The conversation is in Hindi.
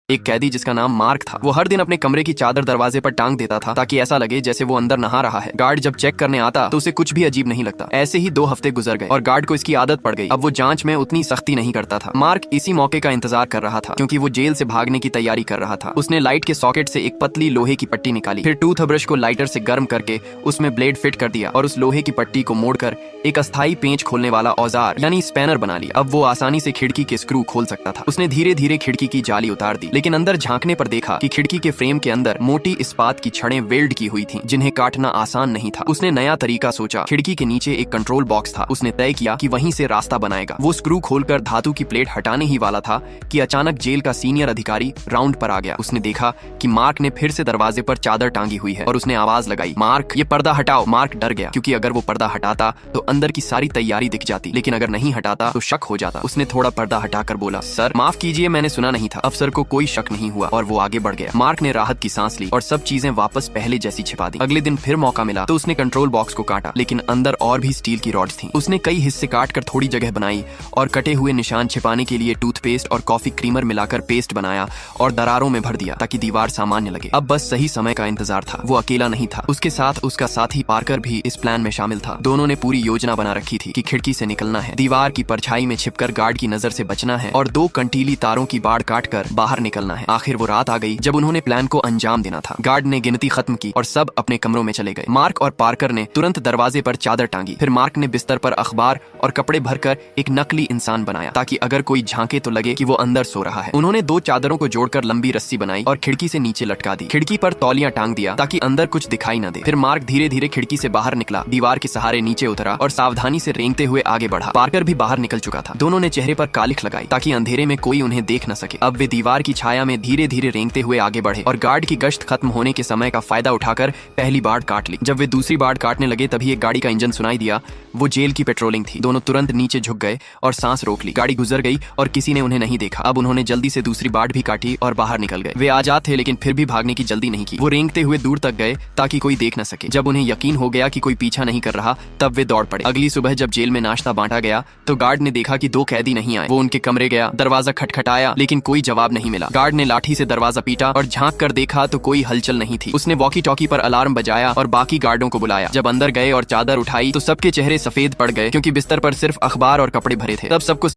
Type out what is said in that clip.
एक कैदी जिसका नाम मार्क था, वो हर दिन अपने कमरे की चादर दरवाजे पर टांग देता था ताकि ऐसा लगे जैसे वो अंदर नहा रहा है। गार्ड जब चेक करने आता तो उसे कुछ भी अजीब नहीं लगता। ऐसे ही 2 हफ्ते गुजर गए और गार्ड को इसकी आदत पड़ गई। अब वो जांच में उतनी सख्ती नहीं करता था। मार्क इसी मौके का इंतजार कर रहा था क्योंकि वो जेल से भागने की तैयारी कर रहा था। उसने लाइट के सॉकेट से एक पतली लोहे की पट्टी निकाली, फिर टूथ ब्रश को लाइटर से गर्म करके उसमें ब्लेड फिट कर दिया और उस लोहे की पट्टी को मोड़कर एक अस्थायी पेंच खोलने वाला औजार यानी स्पैनर बना लिया। अब वो आसानी से खिड़की के स्क्रू खोल सकता था। उसने धीरे धीरे खिड़की की जाली उतार दी, लेकिन अंदर झांकने पर देखा कि खिड़की के फ्रेम के अंदर मोटी इस्पात की छड़ें वेल्ड की हुई थीं, जिन्हें काटना आसान नहीं था। उसने नया तरीका सोचा। खिड़की के नीचे एक कंट्रोल बॉक्स था। उसने तय किया कि वहीं से रास्ता बनाएगा। वो स्क्रू खोलकर धातु की प्लेट हटाने ही वाला था कि अचानक जेल का सीनियर अधिकारी राउंड पर आ गया। उसने देखा कि मार्क ने फिर से दरवाजे पर चादर टांगी हुई है और उसने आवाज लगाई, मार्क ये पर्दा हटाओ। मार्क डर गया क्योंकि अगर वो पर्दा हटाता तो अंदर की सारी तैयारी दिख जाती, लेकिन अगर नहीं हटाता तो शक हो जाता। उसने थोड़ा पर्दा हटाकर बोला, सर माफ कीजिए, मैंने सुना नहीं था। अफसर को कोई शक नहीं हुआ और वो आगे बढ़ गया। मार्क ने राहत की सांस ली और सब चीजें वापस पहले जैसी छिपा दी। अगले दिन फिर मौका मिला तो उसने कंट्रोल बॉक्स को काटा, लेकिन अंदर और भी स्टील की रॉड्स थीं। उसने कई हिस्से काटकर थोड़ी जगह बनाई और कटे हुए निशान छिपाने के लिए टूथपेस्ट और कॉफी क्रीमर मिलाकर पेस्ट बनाया और दरारों में भर दिया ताकि दीवार सामान्य लगे। अब बस सही समय का इंतजार था। वो अकेला नहीं था, उसके साथ उसका साथी पार्कर भी इस प्लान में शामिल था। दोनों ने पूरी योजना बना रखी थी कि खिड़की से निकलना है, दीवार की परछाई में छिपकर गार्ड की नजर से बचना है और 2 कंटीली तारों की बाड़ काटकर बाहर निकलना है। आखिर वो रात आ गई जब उन्होंने प्लान को अंजाम देना था। गार्ड ने गिनती खत्म की और सब अपने कमरों में चले गए। मार्क और पार्कर ने तुरंत दरवाजे पर चादर टांगी। फिर मार्क ने बिस्तर पर अखबार और कपड़े भरकर एक नकली इंसान बनाया ताकि अगर कोई झांके तो लगे कि वो अंदर सो रहा है। उन्होंने 2 चादरों को जोड़कर लंबी रस्सी बनाई और खिड़की से नीचे लटका दी। खिड़की पर तौलिया टांग दिया ताकि अंदर कुछ दिखाई न दे। फिर मार्क धीरे धीरे खिड़की से बाहर निकला, दीवार के सहारे नीचे उतरा और सावधानी से रेंगते हुए आगे बढ़ा। पार्कर भी बाहर निकल चुका था। दोनों ने चेहरे पर कालिख लगाई ताकि अंधेरे में कोई उन्हें देख न सके। अब वे दीवार की छाया में धीरे धीरे रेंगते हुए आगे बढ़े और गार्ड की गश्त खत्म होने के समय का फायदा उठाकर पहली बाड़ काट ली। जब वे दूसरी बाड़ काटने लगे तभी एक गाड़ी का इंजन सुनाई दिया। वो जेल की पेट्रोलिंग थी। दोनों तुरंत नीचे झुक गए और सांस रोक ली। गाड़ी गुजर गई और किसी ने उन्हें नहीं देखा। अब उन्होंने जल्दी से दूसरी बाड़ भी काटी और बाहर निकल गए। वे आजाद थे लेकिन फिर भी भागने की जल्दी नहीं की। वो रेंगते हुए दूर तक गए ताकि कोई देख न सके। जब उन्हें यकीन हो गया कि कोई पीछा नहीं कर रहा तब वे दौड़ पड़े। अगली सुबह जब जेल में नाश्ता बांटा गया तो गार्ड ने देखा कि 2 कैदी नहीं आए। वो उनके कमरे गया, दरवाजा खटखटाया लेकिन कोई जवाब नहीं मिला। गार्ड ने लाठी से दरवाजा पीटा और झांक कर देखा तो कोई हलचल नहीं थी। उसने वॉकी टॉकी पर अलार्म बजाया और बाकी गार्डों को बुलाया। जब अंदर गए और चादर उठाई तो सबके चेहरे सफेद पड़ गए क्योंकि बिस्तर पर सिर्फ अखबार और कपड़े भरे थे। तब सबको